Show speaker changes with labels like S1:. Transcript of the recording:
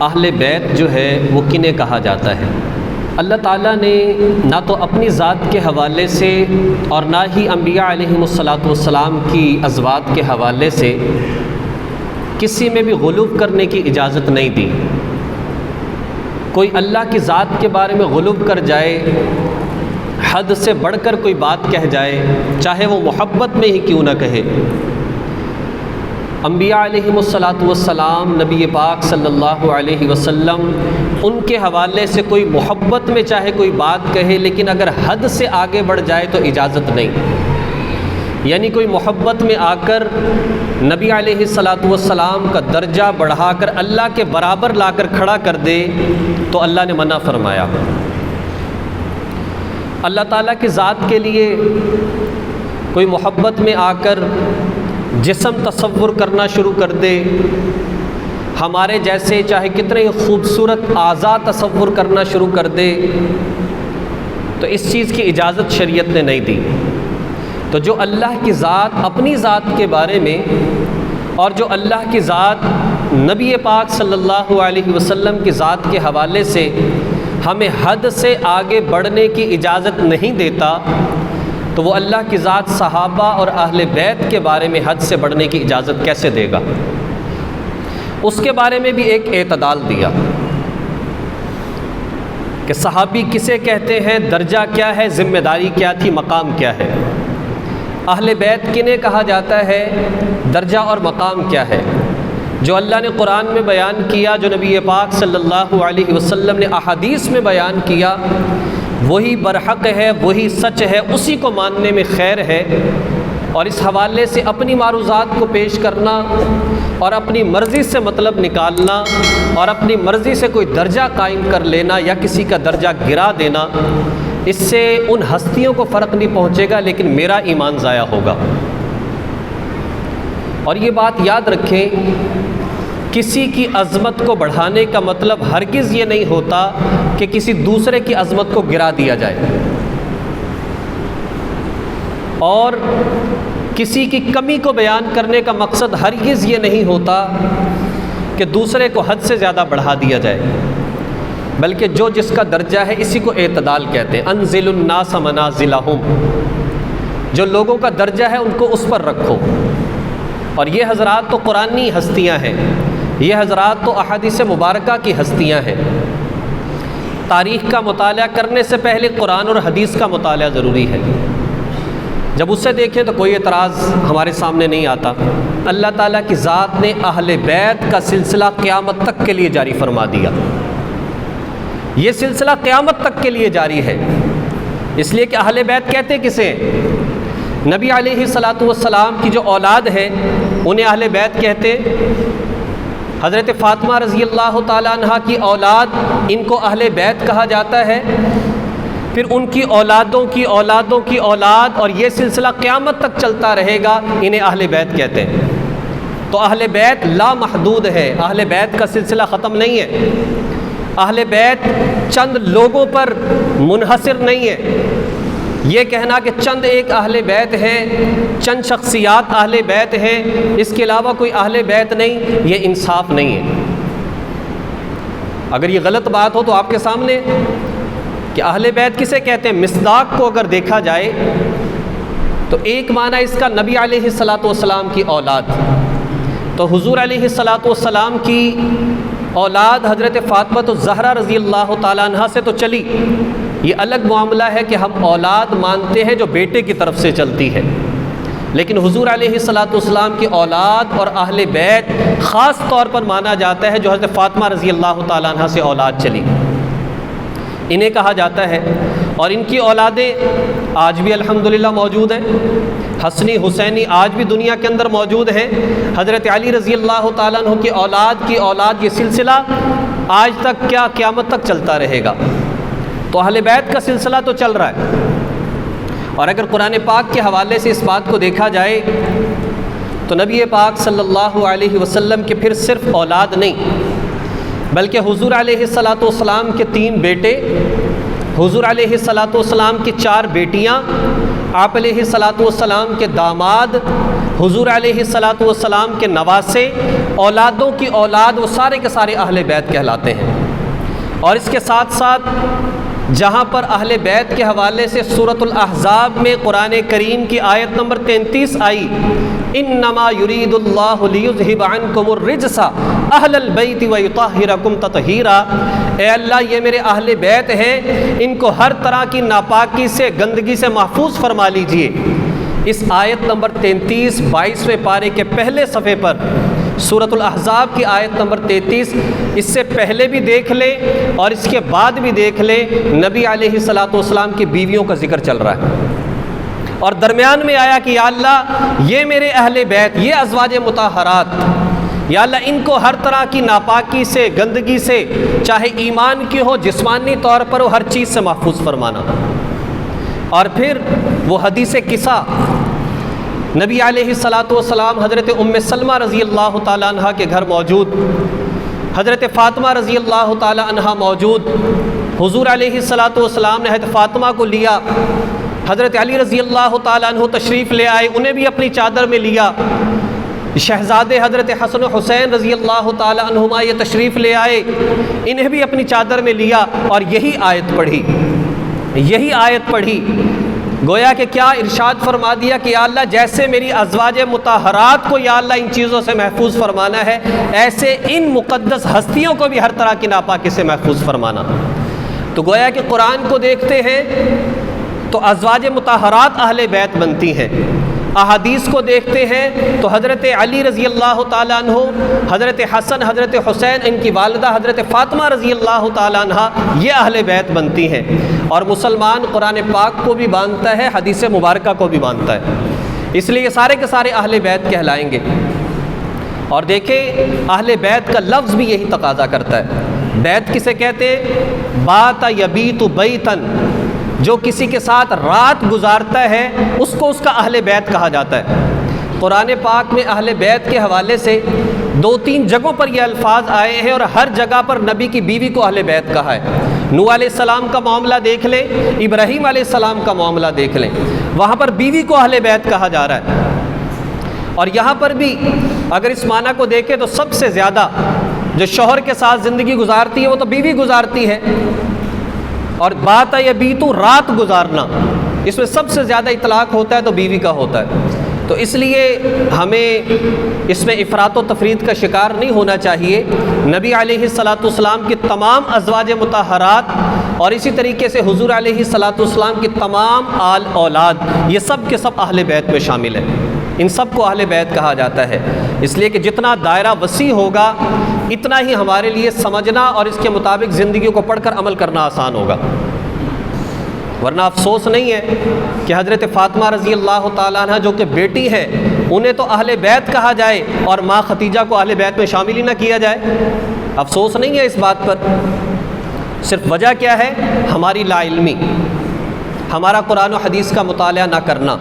S1: اہل بیت جو ہے وہ کنہیں کہا جاتا ہے؟ اللہ تعالیٰ نے نہ تو اپنی ذات کے حوالے سے اور نہ ہی انبیاء علیہم السلام کی ازواج کے حوالے سے کسی میں بھی غلو کرنے کی اجازت نہیں دی۔ کوئی اللہ کی ذات کے بارے میں غلو کر جائے، حد سے بڑھ کر کوئی بات کہہ جائے، چاہے وہ محبت میں ہی کیوں نہ کہے، انبیاء علیہم السلام، نبی پاک صلی اللہ علیہ وسلم، ان کے حوالے سے کوئی محبت میں چاہے کوئی بات کہے، لیکن اگر حد سے آگے بڑھ جائے تو اجازت نہیں۔ یعنی کوئی محبت میں آ کر نبی علیہ السلام کا درجہ بڑھا کر اللہ کے برابر لا کر کھڑا کر دے تو اللہ نے منع فرمایا۔ اللہ تعالیٰ کی ذات کے لیے کوئی محبت میں آ کر جسم تصور کرنا شروع کر دے، ہمارے جیسے چاہے کتنے ہی خوبصورت اعضاء تصور کرنا شروع کر دے، تو اس چیز کی اجازت شریعت نے نہیں دی۔ تو جو اللہ کی ذات اپنی ذات کے بارے میں اور جو اللہ کی ذات نبی پاک صلی اللہ علیہ وسلم کی ذات کے حوالے سے ہمیں حد سے آگے بڑھنے کی اجازت نہیں دیتا، تو وہ اللہ کی ذات صحابہ اور اہل بیت کے بارے میں حد سے بڑھنے کی اجازت کیسے دے گا؟ اس کے بارے میں بھی ایک اعتدال دیا کہ صحابی کسے کہتے ہیں، درجہ کیا ہے، ذمہ داری کیا تھی، مقام کیا ہے، اہل بیت کنہیں کہا جاتا ہے، درجہ اور مقام کیا ہے۔ جو اللہ نے قرآن میں بیان کیا، جو نبی پاک صلی اللہ علیہ وسلم نے احادیث میں بیان کیا، وہی برحق ہے، وہی سچ ہے، اسی کو ماننے میں خیر ہے۔ اور اس حوالے سے اپنی معروضات کو پیش کرنا اور اپنی مرضی سے مطلب نکالنا اور اپنی مرضی سے کوئی درجہ قائم کر لینا یا کسی کا درجہ گرا دینا، اس سے ان ہستیوں کو فرق نہیں پہنچے گا، لیکن میرا ایمان ضائع ہوگا۔ اور یہ بات یاد رکھیں، کسی کی عظمت کو بڑھانے کا مطلب ہرگز یہ نہیں ہوتا کہ کسی دوسرے کی عظمت کو گرا دیا جائے، اور کسی کی کمی کو بیان کرنے کا مقصد ہرگز یہ نہیں ہوتا کہ دوسرے کو حد سے زیادہ بڑھا دیا جائے، بلکہ جو جس کا درجہ ہے اسی کو اعتدال کہتے ہیں۔ انزل الناس منازلہم، جو لوگوں کا درجہ ہے ان کو اس پر رکھو۔ اور یہ حضرات تو قرآنی ہستیاں ہیں، یہ حضرات تو احادیث مبارکہ کی ہستیاں ہیں۔ تاریخ کا مطالعہ کرنے سے پہلے قرآن اور حدیث کا مطالعہ ضروری ہے۔ جب اسے دیکھیں تو کوئی اعتراض ہمارے سامنے نہیں آتا۔ اللہ تعالیٰ کی ذات نے اہل بیت کا سلسلہ قیامت تک کے لیے جاری فرما دیا۔ یہ سلسلہ قیامت تک کے لیے جاری ہے، اس لیے کہ اہل بیت کہتے کسے ہیں؟ نبی علیہ السلام کی جو اولاد ہے انہیں اہل بیت کہتے۔ حضرت فاطمہ رضی اللہ تعالیٰ عنہ کی اولاد، ان کو اہل بیت کہا جاتا ہے۔ پھر ان کی اولادوں کی اولادوں کی اولاد، اور یہ سلسلہ قیامت تک چلتا رہے گا، انہیں اہل بیت کہتے ہیں۔ تو اہل بیت لا محدود ہے، اہل بیت کا سلسلہ ختم نہیں ہے۔ اہل بیت چند لوگوں پر منحصر نہیں ہے۔ یہ کہنا کہ چند ایک اہل بیت ہیں، چند شخصیات اہل بیت ہیں، اس کے علاوہ کوئی اہل بیت نہیں، یہ انصاف نہیں ہے۔ اگر یہ غلط بات ہو تو آپ کے سامنے کہ اہل بیت کسے کہتے ہیں، مصداق کو اگر دیکھا جائے تو ایک معنی اس کا نبی علیہ السلام کی اولاد، تو حضور علیہ السلام کی اولاد حضرت فاطمہ الزہرا رضی اللہ تعالیٰ عنہ سے تو چلی، یہ الگ معاملہ ہے کہ ہم اولاد مانتے ہیں جو بیٹے کی طرف سے چلتی ہے، لیکن حضور علیہ السلام کی اولاد اور اہل بیت خاص طور پر مانا جاتا ہے جو حضرت فاطمہ رضی اللہ تعالیٰ عنہ سے اولاد چلی، انہیں کہا جاتا ہے۔ اور ان کی اولادیں آج بھی الحمدللہ موجود ہیں، حسنی حسینی آج بھی دنیا کے اندر موجود ہیں۔ حضرت علی رضی اللہ تعالیٰ عنہ کی اولاد، یہ سلسلہ آج تک کیا قیامت تک چلتا رہے گا۔ تو اہل بیت کا سلسلہ تو چل رہا ہے۔ اور اگر قرآن پاک کے حوالے سے اس بات کو دیکھا جائے تو نبی پاک صلی اللہ علیہ وسلم کے پھر صرف اولاد نہیں، بلکہ حضور علیہ السلام کے 3 بیٹے، حضور علیہ السلام کی 4 بیٹیاں آپ علیہ الصلاۃ والسلام کے داماد، حضور علیہ الصلاۃ والسلام کے نواسے، اولادوں کی اولاد، وہ سارے کے سارے اہل بیت کہلاتے ہیں۔ اور اس کے ساتھ ساتھ جہاں پر اہل بیت کے حوالے سے سورۃ الاحزاب میں قرآن کریم کی آیت نمبر 33 آئی، انما یرید اللہ لیذھب عنکم الرجس اہل البیت ویطہرکم تطہیرا، اے اللہ یہ میرے اہل بیت ہیں، ان کو ہر طرح کی ناپاکی سے، گندگی سے محفوظ فرما لیجئے۔ اس آیت نمبر 33 22ویں پارے کے پہلے صفحے پر سورۃ الاحزاب کی آیت نمبر 33، اس سے پہلے بھی دیکھ لیں اور اس کے بعد بھی دیکھ لیں، نبی علیہ الصلاۃ والسلام کی بیویوں کا ذکر چل رہا ہے، اور درمیان میں آیا کہ یا اللہ یہ میرے اہل بیت، یہ ازواج مطہرات، یا اللہ ان کو ہر طرح کی ناپاکی سے، گندگی سے، چاہے ایمان کی ہو، جسمانی طور پر ہو، ہر چیز سے محفوظ فرمانا۔ اور پھر وہ حدیث قصہ، نبی علیہ الصلاۃ والسلام حضرت ام سلمہ رضی اللہ تعالیٰ عنہ کے گھر موجود، حضرت فاطمہ رضی اللہ تعالیٰ عنہ موجود، حضور علیہ الصلاۃ والسلام نے حضرت فاطمہ کو لیا، حضرت علی رضی اللہ تعالیٰ عنہ تشریف لے آئے، انہیں بھی اپنی چادر میں لیا، شہزادے حضرت حسن و حسین رضی اللہ تعالیٰ عنہما یہ تشریف لے آئے، انہیں بھی اپنی چادر میں لیا، اور یہی آیت پڑھی، گویا کہ کیا ارشاد فرما دیا کہ یا اللہ جیسے میری ازواج مطہرات کو یا اللہ ان چیزوں سے محفوظ فرمانا ہے، ایسے ان مقدس ہستیوں کو بھی ہر طرح کی ناپاکی سے محفوظ فرمانا۔ تو گویا کہ قرآن کو دیکھتے ہیں تو ازواج مطہرات اہل بیت بنتی ہیں، احادیث کو دیکھتے ہیں تو حضرت علی رضی اللہ تعالیٰ عنہ، حضرت حسن، حضرت حسین، ان کی والدہ حضرت فاطمہ رضی اللہ تعالیٰ عنہ، یہ اہل بیت بنتی ہیں۔ اور مسلمان قرآن پاک کو بھی مانتا ہے، حدیث مبارکہ کو بھی مانتا ہے، اس لیے یہ سارے کے سارے اہل بیت کہلائیں گے۔ اور دیکھیں اہل بیت کا لفظ بھی یہی تقاضا کرتا ہے۔ بیت کسے کہتے ہیں؟ بات یبیت بیتن، جو کسی کے ساتھ رات گزارتا ہے اس کو اس کا اہل بیت کہا جاتا ہے۔ قرآن پاک میں اہل بیت کے حوالے سے 2-3 جگہوں پر یہ الفاظ آئے ہیں، اور ہر جگہ پر نبی کی بیوی کو اہل بیت کہا ہے۔ نوح علیہ السلام کا معاملہ دیکھ لیں، ابراہیم علیہ السلام کا معاملہ دیکھ لیں، وہاں پر بیوی کو اہل بیت کہا جا رہا ہے۔ اور یہاں پر بھی اگر اس معنی کو دیکھیں تو سب سے زیادہ جو شوہر کے ساتھ زندگی گزارتی ہے وہ تو بیوی گزارتی ہے، اور بات یبیتو رات گزارنا، اس میں سب سے زیادہ اطلاق ہوتا ہے تو بیوی کا ہوتا ہے۔ تو اس لیے ہمیں اس میں افراط و تفرید کا شکار نہیں ہونا چاہیے۔ نبی علیہ الصلاۃ والسلام کی تمام ازواج مطہرات اور اسی طریقے سے حضور علیہ الصلاۃ والسلام کی تمام آل اولاد، یہ سب کے سب اہل بیت میں شامل ہیں، ان سب کو اہل بیت کہا جاتا ہے، اس لیے کہ جتنا دائرہ وسیع ہوگا اتنا ہی ہمارے لیے سمجھنا اور اس کے مطابق زندگی کو پڑھ کر عمل کرنا آسان ہوگا۔ ورنہ افسوس نہیں ہے کہ حضرت فاطمہ رضی اللہ تعالیٰ عنہ جو کہ بیٹی ہے، انہیں تو اہل بیت کہا جائے اور ماں خدیجہ کو اہل بیت میں شامل ہی نہ کیا جائے۔ افسوس نہیں ہے اس بات پر، صرف وجہ کیا ہے؟ ہماری لا علمی، ہمارا قرآن و حدیث کا مطالعہ نہ کرنا۔